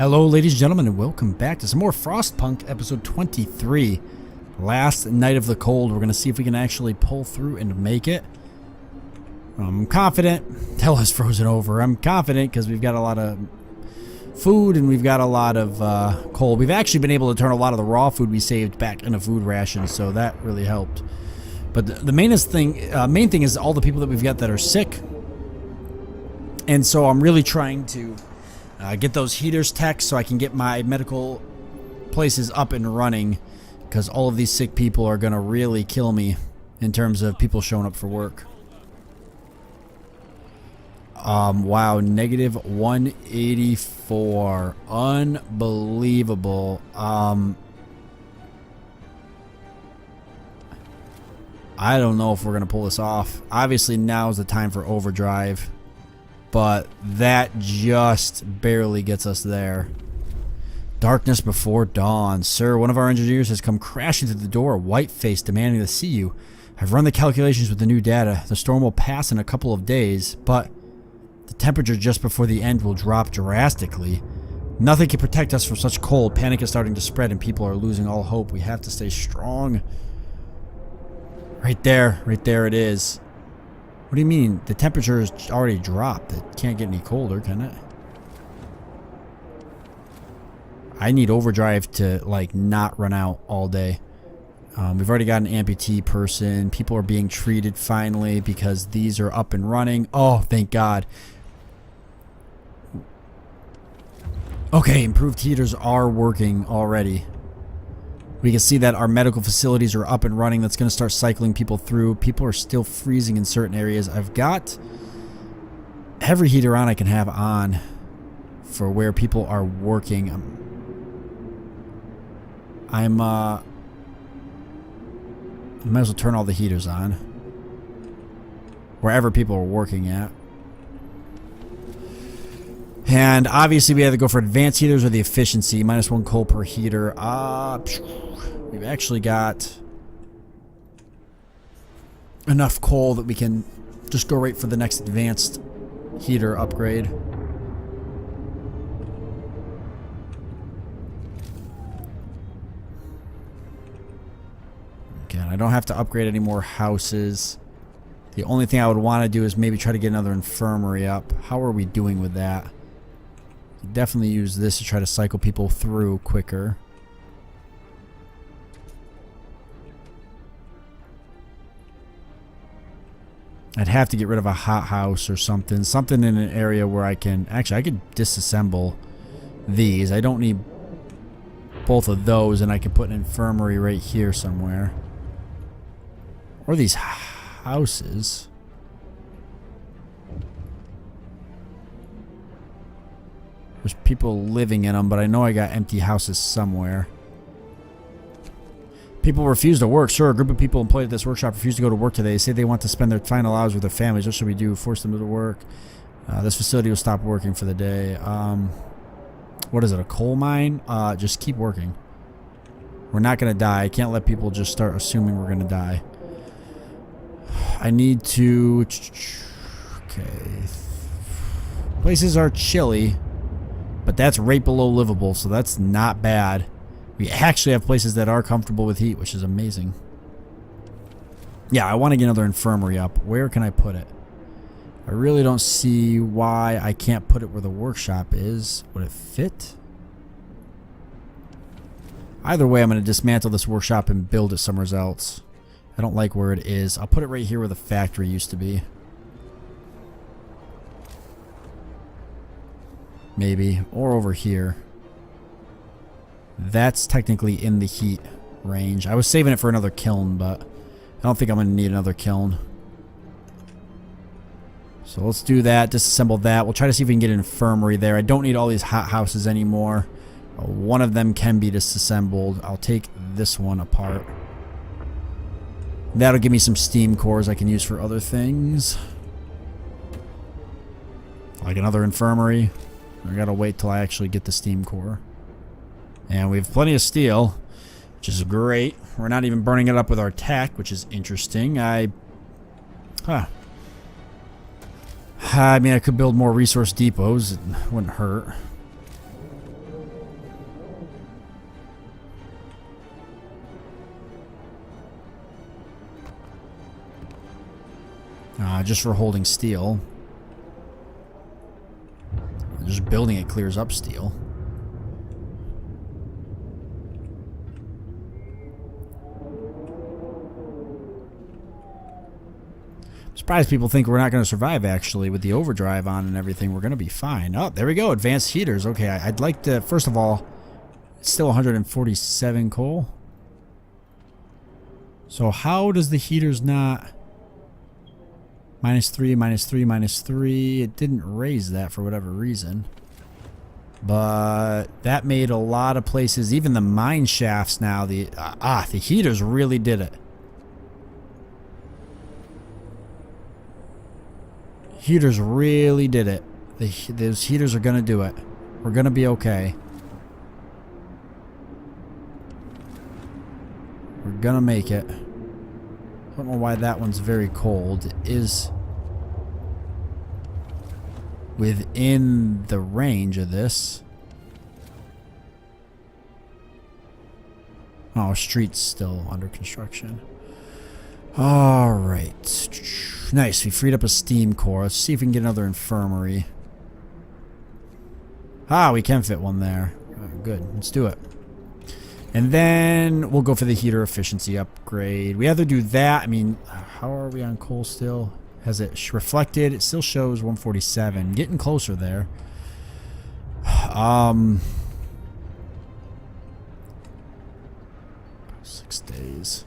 Hello ladies and gentlemen, and welcome back to some more Frostpunk episode 23. Last night of the cold. We're going to see if we can actually pull through and make it. I'm confident. Hell has frozen over. I'm confident because we've got a lot of food and we've got a lot of coal. We've actually been able to turn a lot of the raw food we saved back into food rations, so that really helped. But the main thing is all the people that we've got that are sick. And so I'm really trying to get those heaters tech so I can get my medical places up and running, because all of these sick people are going to really kill me in terms of people showing up for work. Wow, negative 184. Unbelievable. I don't know if we're going to pull this off. Obviously, now is the time for overdrive. But that just barely gets us there. Darkness before dawn. Sir, one of our engineers has come crashing through the door, white-faced, demanding to see you. I've run the calculations with the new data. The storm will pass in a couple of days, but the temperature just before the end will drop drastically. Nothing can protect us from such cold. Panic is starting to spread and people are losing all hope. We have to stay strong. Right there it is. What do you mean? The temperature has already dropped. It can't get any colder, can it? I need overdrive to, like, not run out all day. We've already got an amputee person. People are being treated finally because these are up and running. Oh, thank God. Okay, improved heaters are working already. We can see that our medical facilities are up and running. That's going to start cycling people through. People are still freezing in certain areas. I've got every heater on I can have on for where people are working. I might as well turn all the heaters on wherever people are working at. And obviously we have to go for advanced heaters or the efficiency. -1 coal per heater. We've actually got enough coal that we can just go right for the next advanced heater upgrade. Again, I don't have to upgrade any more houses. The only thing I would want to do is maybe try to get another infirmary up. How are we doing with that? Definitely use this to try to cycle people through quicker. I'd have to get rid of a hothouse or something. Something in an area where I can... Actually, I could disassemble these. I don't need both of those, and I can put an infirmary right here somewhere. Or these houses. There's people living in them, but I know I got empty houses somewhere. People refuse to work. Sure, a group of people employed at this workshop refuse to go to work today. They say they want to spend their final hours with their families. What should we do? Force them to work? This facility will stop working for the day. What is it, a coal mine? Just keep working. We're not going to die. I can't let people just start assuming we're going to die. I need to... Okay. Places are chilly, but that's right below livable, so that's not bad. We actually have places that are comfortable with heat, which is amazing. Yeah, I want to get another infirmary up. Where can I put it? I really don't see why I can't put it where the workshop is. Would it fit? Either way, I'm going to dismantle this workshop and build it somewhere else. I don't like where it is. I'll put it right here where the factory used to be. Maybe. Or over here. That's technically in the heat range. I was saving it for another kiln, but I don't think I'm going to need another kiln. So let's do that. Disassemble that. We'll try to see if we can get an infirmary there. I don't need all these hot houses anymore. One of them can be disassembled. I'll take this one apart. That'll give me some steam cores I can use for other things. Like another infirmary. I gotta wait till I actually get the steam core. And we have plenty of steel, which is great. We're not even burning it up with our tech, which is interesting. I mean, I could build more resource depots. It wouldn't hurt. Just for holding steel. Just building it clears up steel. I'm surprised people think we're not going to survive, actually, with the overdrive on and everything. We're going to be fine. Oh, there we go. Advanced heaters. Okay, I'd like to, first of all, it's still 147 coal. So how does the heaters not... -3, -3, -3. It didn't raise that for whatever reason. But that made a lot of places, even the mine shafts now, the heaters really did it. Heaters really did it. Those heaters are going to do it. We're going to be okay. We're going to make it. I don't know why that one's very cold. It is within the range of this. Oh, street's still under construction. Alright. Nice, we freed up a steam core. Let's see if we can get another infirmary. Ah, we can fit one there. Good, let's do it. And then we'll go for the heater efficiency upgrade. We either do that. I mean, how are we on coal still? Has it reflected? It still shows 147. Getting closer there. 6 days.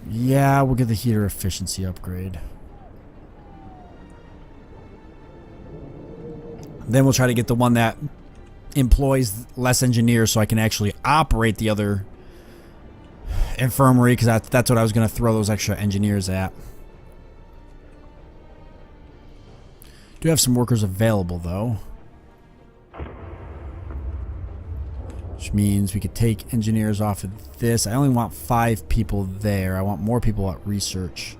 Yeah, we'll get the heater efficiency upgrade. Then we'll try to get the one that employs less engineers so I can actually operate the other infirmary, because that's what I was going to throw those extra engineers at. Do have some workers available though, which means we could take engineers off of this. I only want 5 people there. I want more people at research.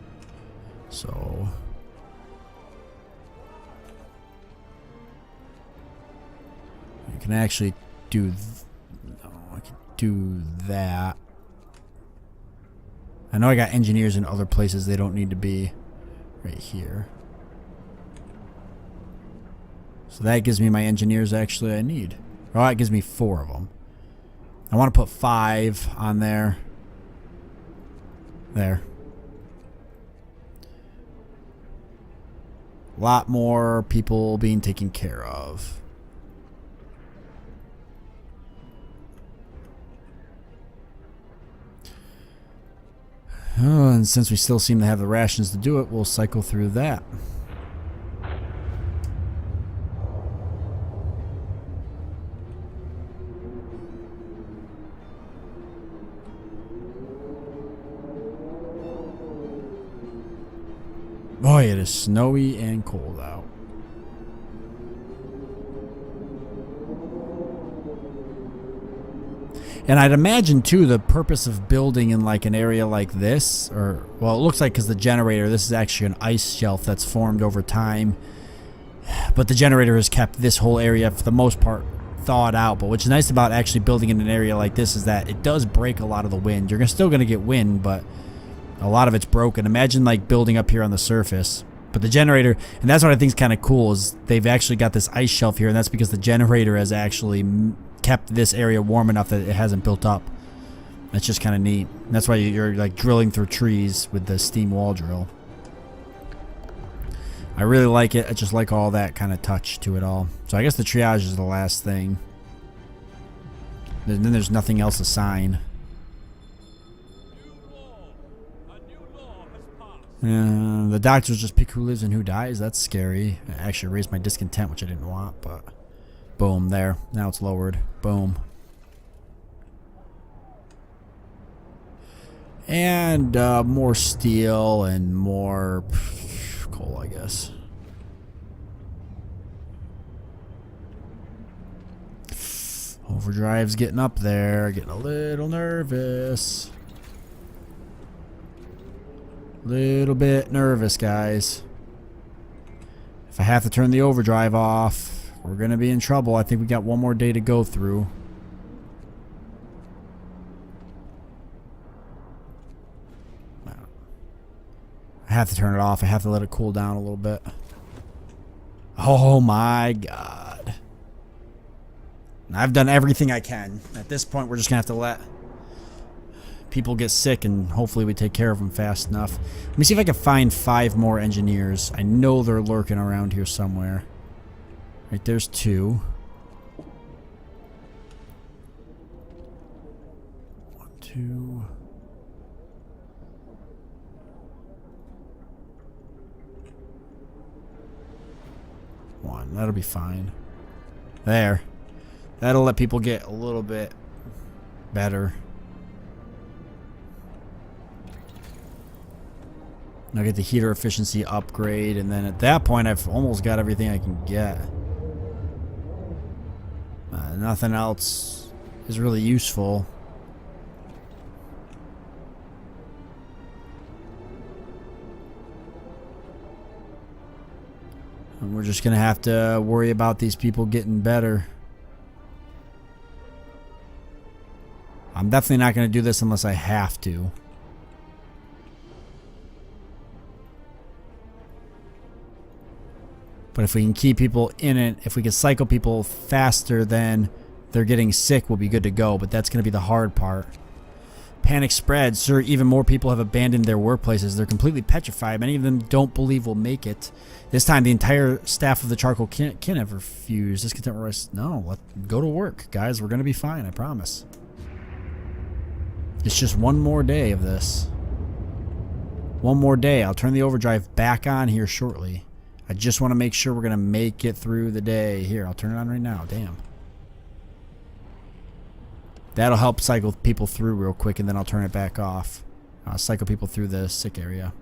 So I can actually do I can do that. I know I got engineers in other places they don't need to be right here. So that gives me my engineers actually I need. Oh, it gives me 4 of them. I want to put 5 on there. There. A lot more people being taken care of. Oh, and since we still seem to have the rations to do it, we'll cycle through that. Boy, it is snowy and cold out. And I'd imagine, too, the purpose of building in, like, an area like this, or, well, it looks like because the generator, this is actually an ice shelf that's formed over time. But the generator has kept this whole area, for the most part, thawed out. But what's nice about actually building in an area like this is that it does break a lot of the wind. You're still going to get wind, but a lot of it's broken. Imagine, like, building up here on the surface. But the generator, and that's what I think is kind of cool, is they've actually got this ice shelf here, and that's because the generator has actually kept this area warm enough that it hasn't built up. That's just kind of neat. And that's why you're like drilling through trees with the steam wall drill. I really like it. I just like all that kind of touch to it all. So I guess the triage is the last thing. Then there's nothing else to sign. The doctors just pick who lives and who dies. That's scary. I actually raised my discontent, which I didn't want, but boom, there. Now it's lowered. Boom. And more steel and more coal, I guess. Overdrive's getting up there. Getting a little nervous. Little bit nervous, guys. If I have to turn the overdrive off, we're going to be in trouble. I think we got one more day to go through. I have to turn it off. I have to let it cool down a little bit. Oh my god. I've done everything I can. At this point, we're just going to have to let people get sick, and hopefully we take care of them fast enough. Let me see if I can find 5 more engineers. I know they're lurking around here somewhere. Right, there's 2. 1, 2. One. That'll be fine. There. That'll let people get a little bit better. I'll get the heater efficiency upgrade, and then at that point I've almost got everything I can get. Nothing else is really useful. And we're just going to have to worry about these people getting better. I'm definitely not going to do this unless I have to. But if we can keep people in it, if we can cycle people faster than they're getting sick, we'll be good to go. But that's going to be the hard part. Panic spreads. Sir, even more people have abandoned their workplaces. They're completely petrified. Many of them don't believe we'll make it. This time, the entire staff of the charcoal can have refused. Discontent rest. No, go to work, guys. We're going to be fine, I promise. It's just one more day of this. One more day. I'll turn the overdrive back on here shortly. I just want to make sure we're going to make it through the day. Here, I'll turn it on right now. Damn. That'll help cycle people through real quick, and then I'll turn it back off. I'll cycle people through the sick area.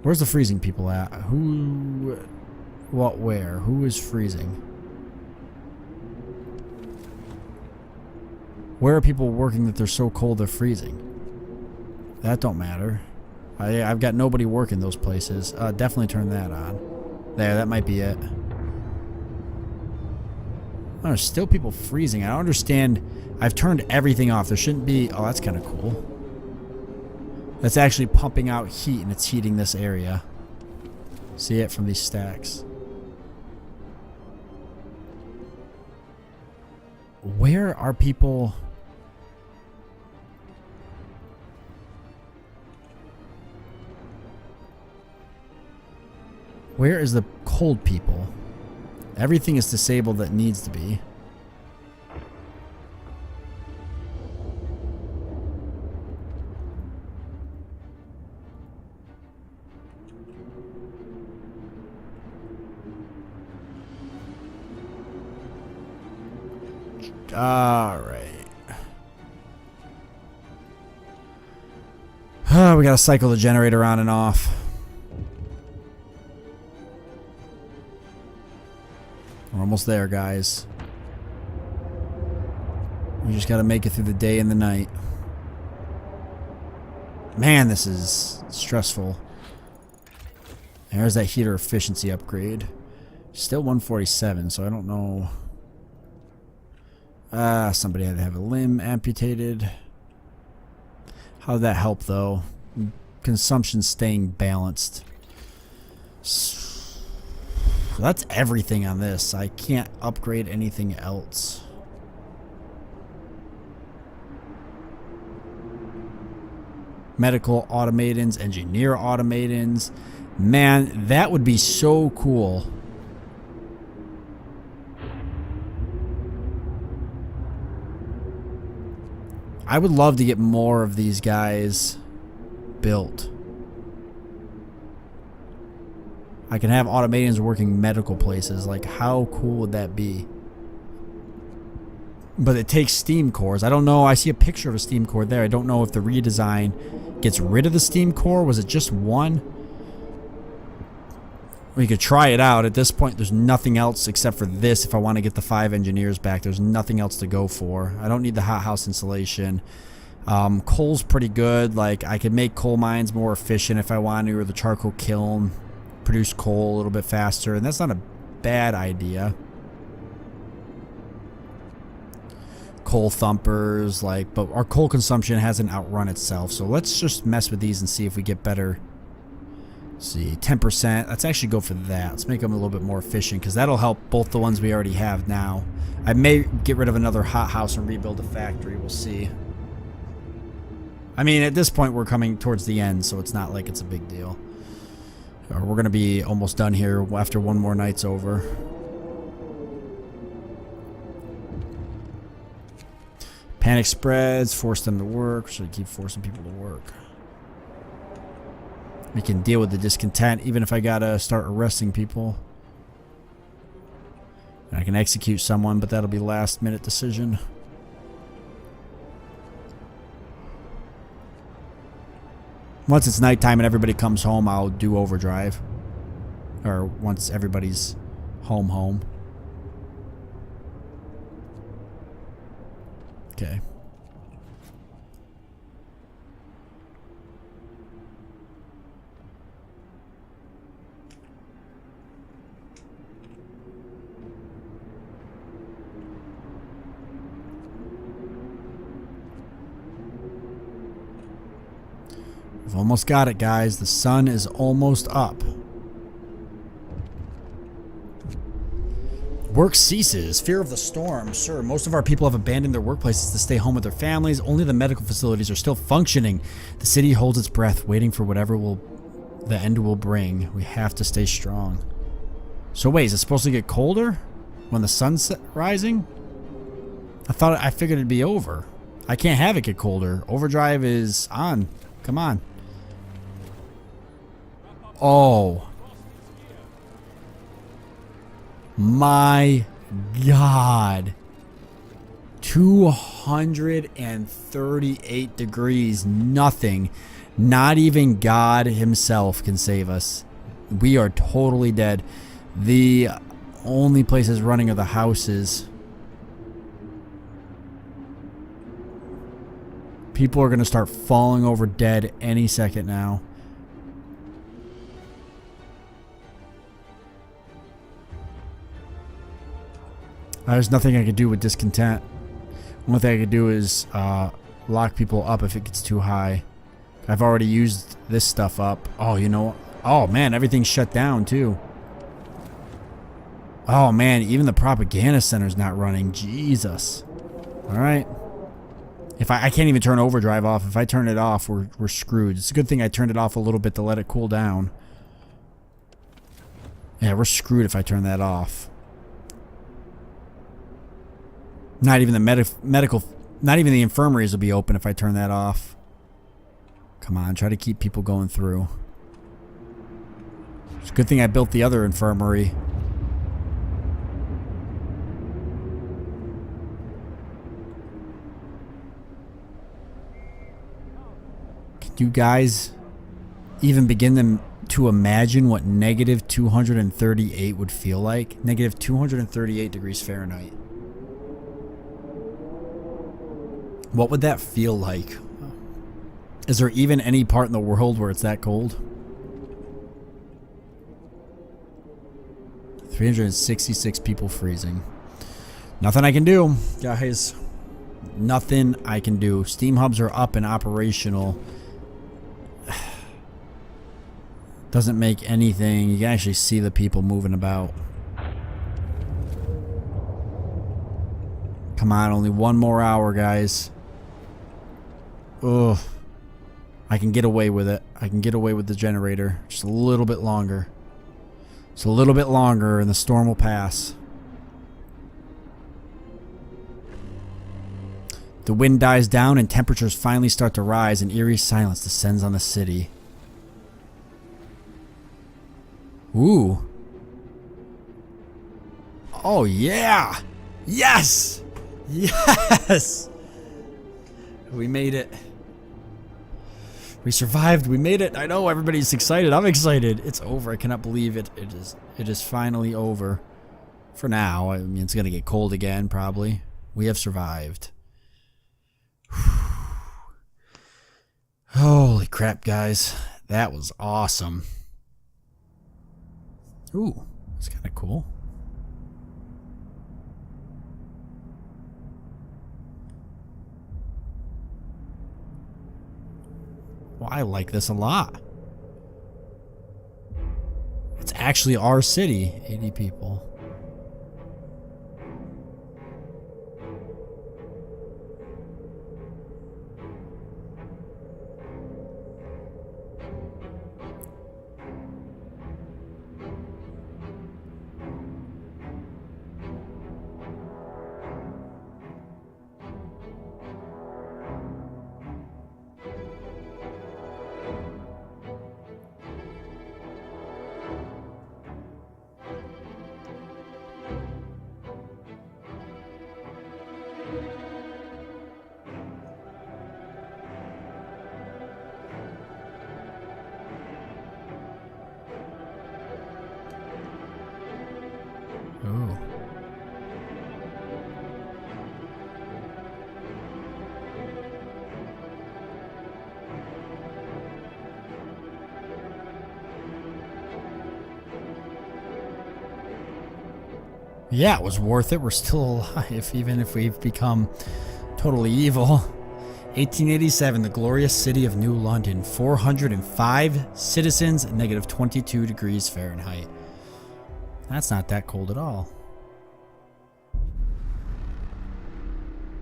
Where's the freezing people at? Who... What, where? Who is freezing? Where are people working that they're so cold they're freezing? That don't matter. I've got nobody working those places. Definitely turn that on. There, that might be it. Oh, there's still people freezing. I don't understand. I've turned everything off. There shouldn't be... Oh, that's kind of cool. That's actually pumping out heat, and it's heating this area. See it from these stacks. Where are people... Where is the cold people? Everything is disabled that needs to be. Alright. We gotta cycle the generator on and off. We're almost there, guys. We just gotta make it through the day and the night. Man, this is stressful. There's that heater efficiency upgrade. Still 147, so I don't know. Somebody had to have a limb amputated. How did that help, though? Consumption staying balanced. That's everything on this. I can't upgrade anything else. Medical automatons, engineer automatons. Man, that would be so cool. I would love to get more of these guys built. I can have automatons working medical places. Like, how cool would that be? But it takes steam cores. I don't know. I see a picture of a steam core there. I don't know if the redesign gets rid of the steam core. Was it just one? We could try it out. At this point, there's nothing else except for this. If I want to get the 5 engineers back, there's nothing else to go for. I don't need the hothouse insulation. Coal's pretty good. Like, I could make coal mines more efficient if I want to, or the charcoal kiln produce coal a little bit faster, and that's not a bad idea. Coal thumpers, like, but our coal consumption hasn't outrun itself, so let's just mess with these and see if we get better See, 10%. Let's actually go for that. Let's make them a little bit more efficient because that'll help both the ones we already have now. I may get rid of another hothouse and rebuild a factory. We'll see. I mean, at this point, we're coming towards the end, so it's not like it's a big deal. We're going to be almost done here after one more night's over. Panic spreads, force them to work. Should I keep forcing people to work? We can deal with the discontent, even if I gotta start arresting people. And I can execute someone, but that'll be last minute decision. Once it's nighttime and everybody comes home, I'll do overdrive. Or once everybody's home. Okay. We've almost got it, guys. The sun is almost up. Work ceases. Fear of the storm. Sir, most of our people have abandoned their workplaces to stay home with their families. Only the medical facilities are still functioning. The city holds its breath, waiting for whatever the end will bring. We have to stay strong. So wait, is it supposed to get colder when the sun's rising? I figured it'd be over. I can't have it get colder. Overdrive is on. Come on. Oh. My God. 238 degrees. Nothing. Not even God himself can save us. We are totally dead. The only places running are the houses. People are going to start falling over dead any second now. There's nothing I could do with discontent. One thing I could do is lock people up if it gets too high. I've already used this stuff up. Oh, you know. Oh, man, everything's shut down, too. Oh, man, even the propaganda center's not running. Jesus. All right. If I can't even turn overdrive off. If I turn it off, we're screwed. It's a good thing I turned it off a little bit to let it cool down. Yeah, we're screwed if I turn that off. Not even the not even the infirmaries will be open if I turn that off. Come on, try to keep people going through. It's a good thing I built the other infirmary. Can you guys even begin to imagine what negative 238 would feel like? Negative 238 degrees Fahrenheit. What would that feel like? Is there even any part in the world where it's that cold? 366 people freezing. Nothing I can do, guys. Nothing I can do. Steam hubs are up and operational. Doesn't make anything. You can actually see the people moving about. Come on, only one more hour, guys. Ugh. I can get away with it. I can get away with the generator. Just a little bit longer. Just a little bit longer and the storm will pass. The wind dies down and temperatures finally start to rise and eerie silence descends on the city. Ooh. Oh yeah! Yes! Yes! We made it. We survived. We made it. I know everybody's excited. I'm excited. It's over. I cannot believe it. It is finally over. For now. I mean, it's going to get cold again, probably. We have survived. Holy crap, guys. That was awesome. Ooh, that's kind of cool. Well, I like this a lot. actually our city. 80 people. Oh. Yeah, it was worth it. We're still alive, even if we've become totally evil. 1887, the glorious city of New London. 405 citizens, negative 22 degrees Fahrenheit. That's not that cold at all.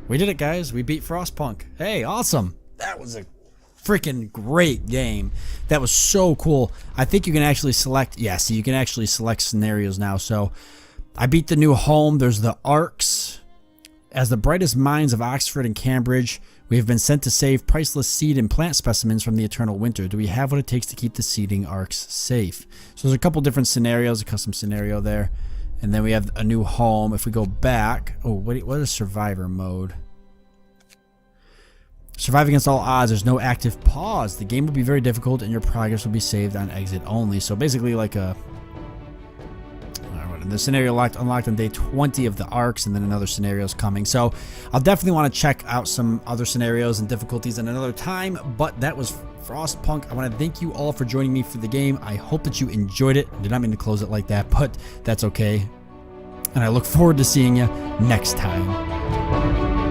We did it, guys. We beat Frostpunk. Hey, awesome. That was a freaking great game. That was so cool. I think you can actually select, yeah, see, you can actually select scenarios now. So I beat the new home. There's the arcs. As the brightest minds of Oxford and Cambridge, we have been sent to save priceless seed and plant specimens from the eternal winter. Do we have what it takes to keep the seeding arcs safe? So there's a couple different scenarios, a custom scenario there. And then we have a new home. If we go back, oh, what is survivor mode? Survive against all odds. There's no active pause. The game will be very difficult and your progress will be saved on exit only. So basically like a... The scenario unlocked on day 20 of the arcs, and then another scenario is coming. So I'll definitely want to check out some other scenarios and difficulties at another time, but that was Frostpunk. I want to thank you all for joining me for the game. I hope that you enjoyed it. I did not mean to close it like that, but that's okay. And I look forward to seeing you next time.